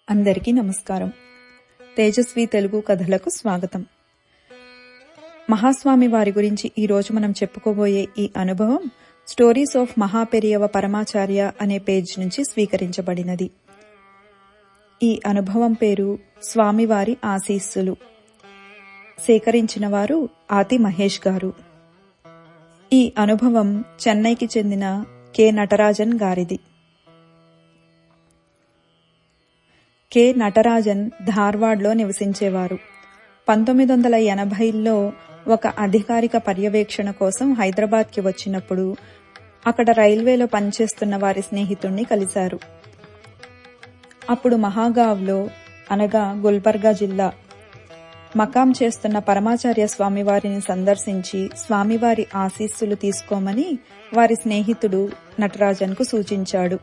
అందరికీ నమస్కారం. తేజస్వి తెలుగు కథలకు స్వాగతం. మహాస్వామి వారి గురించి ఈరోజు మనం చెప్పుకోబోయే ఈ అనుభవం స్టోరీస్ ఆఫ్ మహాపెరియవ పరమాచార్య అనే పేజ్ నుంచి స్వీకరించబడినది. ఈ అనుభవం పేరు స్వామివారి ఆశీస్సులు. సేకరించిన వారు ఆతి మహేష్ గారు. ఈ అనుభవం చెన్నైకి చెందిన కె నటరాజన్ గారిది. కె నటరాజన్ ధార్వాడ్లో నివసించేవారు. 1980లో ఒక అధికారిక పర్యవేక్షణ కోసం హైదరాబాద్కి వచ్చినప్పుడు అక్కడ రైల్వేలో పనిచేస్తున్న వారి స్నేహితుణ్ణి కలిశారు. అప్పుడు మహాగావ్లో అనగా గుల్బర్గా జిల్లా మకాం చేస్తున్న పరమాచార్య స్వామివారిని సందర్శించి స్వామివారి ఆశీస్సులు తీసుకోమని వారి స్నేహితుడు నటరాజన్కు సూచించాడు.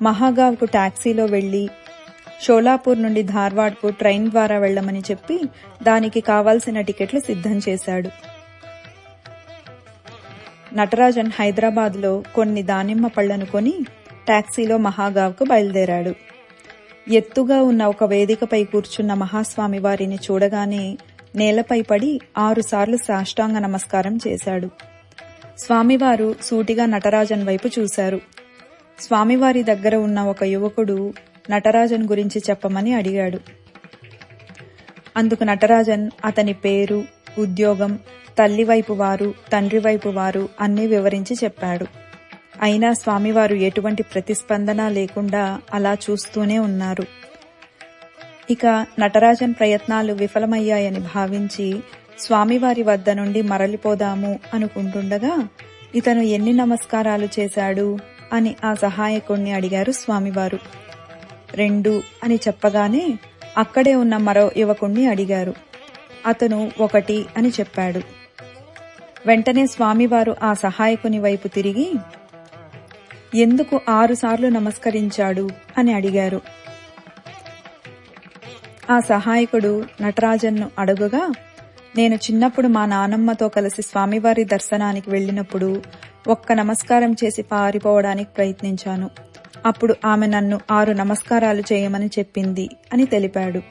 మహాగావ్కు టాక్సీలో వెళ్లి షోలాపూర్ నుండి ధార్వాడ్కు ట్రైన్ ద్వారా వెళ్లమని చెప్పి దానికి కావాల్సిన టికెట్లు సిద్ధం చేశాడు. నటరాజన్ హైదరాబాద్లో కొన్ని దానిమ్మ పళ్లను కొని టాక్సీలో మహాగావ్కు బయలుదేరాడు. ఎత్తుగా ఉన్న ఒక వేదికపై కూర్చున్న మహాస్వామి వారిని చూడగానే నేలపై పడి 6 సార్లు సాష్టాంగ నమస్కారం చేశాడు. స్వామివారు సూటిగా నటరాజన్ వైపు చూశారు. స్వామివారి దగ్గర ఉన్న ఒక యువకుడు నటరాజన్ గురించి చెప్పమని అడిగాడు. అందుకు నటరాజన్ అతని పేరు, ఉద్యోగం, తల్లి వైపు వారు, తండ్రి వైపు వారు అన్నీ వివరించి చెప్పాడు. అయినా స్వామివారు ఎటువంటి ప్రతిస్పందన లేకుండా అలా చూస్తూనే ఉన్నారు. ఇక నటరాజన్ ప్రయత్నాలు విఫలమయ్యాయని భావించి స్వామివారి వద్ద నుండి మరలిపోదాము అనుకుంటుండగా ఇతను ఎన్ని నమస్కారాలు చేశాడు అని ఆ సహాయకుణ్ణి అడిగారు స్వామివారు. 2 అని చెప్పగానే అక్కడే ఉన్న మరో యువకుణ్ణి అడిగారు. అతను 1 అని చెప్పాడు. వెంటనే స్వామివారు ఆ సహాయకుని వైపు తిరిగి ఎందుకు 6 సార్లు నమస్కరించాడు అని అడిగారు. ఆ సహాయకుడు నటరాజన్ను అడుగగా, నేను చిన్నప్పుడు మా నానమ్మతో కలిసి స్వామివారి దర్శనానికి వెళ్లినప్పుడు 1 నమస్కారం చేసి పారిపోవడానికి ప్రయత్నించాను. అప్పుడు ఆమె నన్ను 6 నమస్కారాలు చేయమని చెప్పింది అని తెలిపాడు.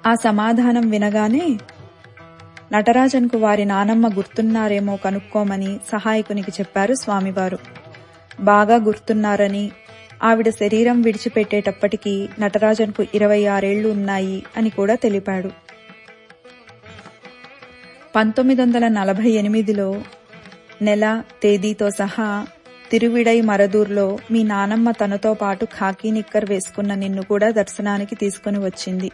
ఆ సమాధానం వినగానే నటరాజన్కు వారి నానమ్మ గుర్తున్నారేమో కనుక్కోమని సహాయకునికి చెప్పారు స్వామివారు. బాగా గుర్తున్నారని, ఆవిడ శరీరం విడిచిపెట్టేటప్పటికీ నటరాజన్కు 26 ఏళ్లు ఉన్నాయి అని కూడా తెలిపాడు. 1948లో నెల, తేదీతో సహా తిరువిడై మరదూర్లో మీ నానమ్మ తనతో పాటు ఖాకీ నిక్కర్ వేసుకున్న నిన్ను కూడా దర్శనానికి తీసుకుని వచ్చింది.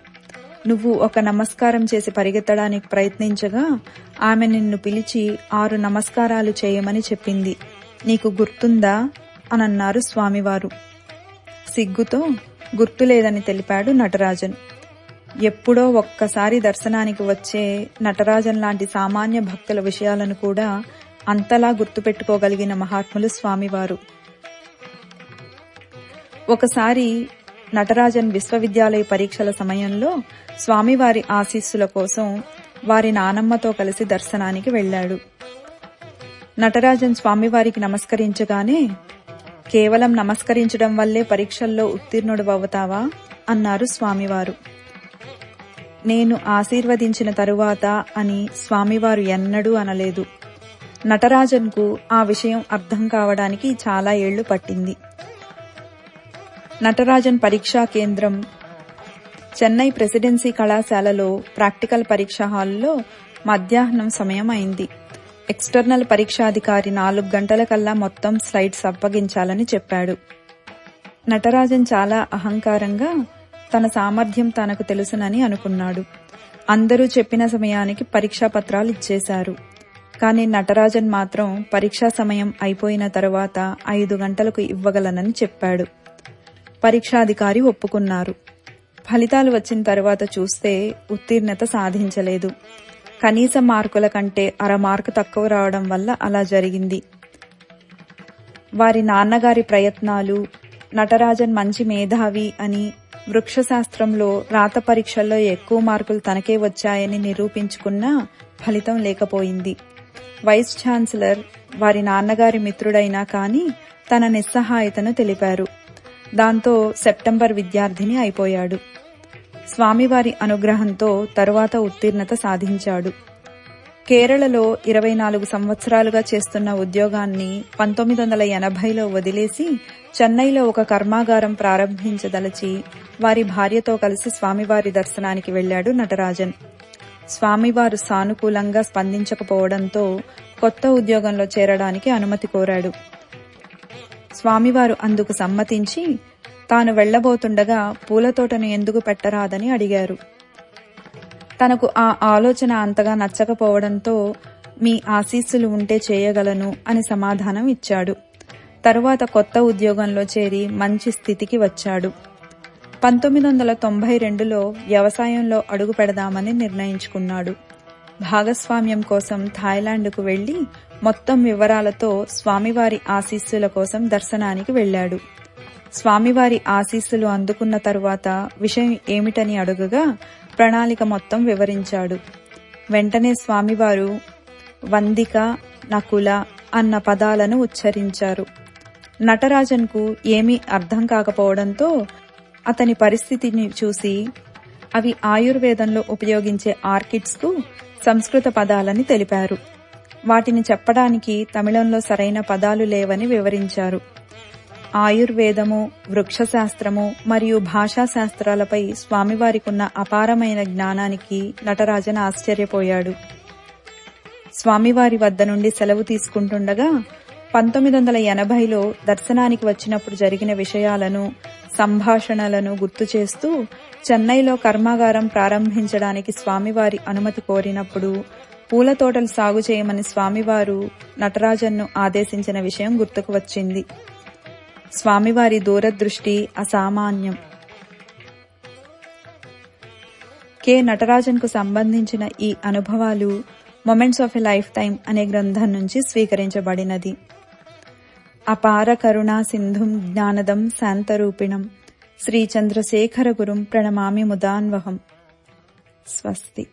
నువ్వు 1 నమస్కారం చేసి పరిగెత్తడానికి ప్రయత్నించగా ఆమె నిన్ను పిలిచి 6 నమస్కారాలు చేయమని చెప్పింది. నీకు గుర్తుందా అనన్నారు స్వామివారు. సిగ్గుతో గుర్తులేదని తెలిపాడు నటరాజన్. ఎప్పుడో ఒక్కసారి దర్శనానికి వచ్చే నటరాజన్ లాంటి సామాన్య భక్తుల విషయాలను కూడా అంతలా గుర్తుపెట్టుకోగలిగిన మహాత్ములు స్వామివారు. ఒకసారి నటరాజన్ విశ్వవిద్యాలయ పరీక్షల సమయంలో స్వామివారి ఆశీస్సుల కోసం వారి నానమ్మతో కలిసి దర్శనానికి వెళ్లాడు. నటరాజన్ స్వామివారికి నమస్కరించగానే, కేవలం నమస్కరించడం వల్లే పరీక్షల్లో ఉత్తీర్ణుడవుతావా అన్నారు స్వామివారు. నేను ఆశీర్వదించిన తరువాత అని స్వామివారు ఎన్నడూ అనలేదు. నటరాజన్కు ఆ విషయం అర్థం కావడానికి చాలా ఏళ్లు పట్టింది. నటరాజన్ పరీక్షా కేంద్రం చెన్నై ప్రెసిడెన్సీ కళాశాలలో ప్రాక్టికల్ పరీక్షా హాల్లో మధ్యాహ్నం సమయం అయింది. ఎక్స్టర్నల్ పరీక్షాధికారి 4 గంటలకల్లా మొత్తం స్లైడ్స్ అప్పగించాలని చెప్పాడు. నటరాజన్ చాలా అహంకారంగా తన సామర్థ్యం తనకు తెలుసునని అనుకున్నాడు. అందరూ చెప్పిన సమయానికి పరీక్షా పత్రాలు ఇచ్చేశారు. కానీ నటరాజన్ మాత్రం పరీక్షా సమయం అయిపోయిన తరువాత 5 గంటలకు ఇవ్వగలనని చెప్పాడు. పరీక్షాధికారి ఒప్పుకున్నారు. ఫలితాలు వచ్చిన తరువాత చూస్తే ఉత్తీర్ణత సాధించలేదు. కనీస మార్కుల కంటే 1/2 మార్కు తక్కువ రావడం వల్ల అలా జరిగింది. వారి నాన్నగారి ప్రయత్నాలు, నటరాజన్ మంచి మేధావి అని, వృక్షశాస్త్రంలో రాత పరీక్షల్లో ఎక్కువ మార్కులు తనకే వచ్చాయని నిరూపించుకున్నా ఫలితం లేకపోయింది. వైస్ ఛాన్సలర్ వారి నాన్నగారి మిత్రుడైనా కానీ తన నిస్సహాయతను తెలిపారు. దాంతో సెప్టెంబర్ విద్యార్థిని అయిపోయాడు. స్వామివారి అనుగ్రహంతో తరువాత ఉత్తీర్ణత సాధించాడు. కేరళలో 24 సంవత్సరాలుగా చేస్తున్న ఉద్యోగాన్ని 1980లో వదిలేసి చెన్నైలో ఒక కర్మాగారం ప్రారంభించదలచి వారి భార్యతో కలిసి స్వామివారి దర్శనానికి వెళ్లాడు నటరాజన్. స్వామివారు సానుకూలంగా స్పందించకపోవడంతో కొత్త ఉద్యోగంలో చేరడానికి అనుమతి కోరాడు. స్వామివారు అందుకు సమ్మతించి తాను వెళ్లబోతుండగా పూలతోటను ఎందుకు పెట్టరాదని అడిగారు. తనకు ఆ ఆలోచన అంతగా నచ్చకపోవడంతో మీ ఆశీస్సులు ఉంటే చేయగలను అని సమాధానం ఇచ్చాడు. తరువాత కొత్త ఉద్యోగంలో చేరి మంచి స్థితికి వచ్చాడు. 1992లో వ్యవసాయంలో అడుగు పెడదామని నిర్ణయించుకున్నాడు. భాగస్వామ్యం కోసం థాయిలాండ్కు వెళ్లి మొత్తం వివరాలతో స్వామివారి ఆశీస్సుల కోసం దర్శనానికి వెళ్లాడు. స్వామివారి ఆశీస్సులు అందుకున్న తరువాత విషయం ఏమిటని అడుగగా ప్రణాళిక మొత్తం వివరించాడు. వెంటనే స్వామివారు వందిక, నకుల అన్న పదాలను ఉచ్చరించారు. నటరాజన్కు ఏమీ అర్థం కాకపోవడంతో అతని పరిస్థితిని చూసి అవి ఆయుర్వేదంలో ఉపయోగించే ఆర్కిడ్స్కు సంస్కృత పదాలని తెలిపారు. వాటిని చెప్పడానికి తమిళంలో సరైన పదాలు లేవని వివరించారు. ఆయుర్వేదము, వృక్షశాస్త్రము మరియు భాషాశాస్త్రాలపై స్వామివారికున్న అపారమైన జ్ఞానానికి నటరాజన్ ఆశ్చర్యపోయాడు. స్వామివారి వద్ద నుండి సెలవు తీసుకుంటుండగా 1980లో దర్శనానికి వచ్చినప్పుడు జరిగిన విషయాలను, సంభాషణలను గుర్తు చేస్తూ చెన్నైలో కర్మాగారం ప్రారంభించడానికి స్వామివారి అనుమతి కోరినప్పుడు పూల తోటలు సాగు చేయమని స్వామివారు నటరాజన్ను ఆదేశించిన విషయం గుర్తుకు వచ్చింది. స్వామివారి దూరదృష్టి అసామాన్యం. కె. నటరాజన్కు సంబంధించిన ఈ అనుభవాలు moments of a life time అనే గ్రంథం నుంచి స్వీకరించబడినది. అపార కరుణా సింధుం జ్ఞానదం శాంతరూపిణం శ్రీ చంద్రశేఖర గురుం ప్రణమామి ముదాన్వహం. స్వస్తి.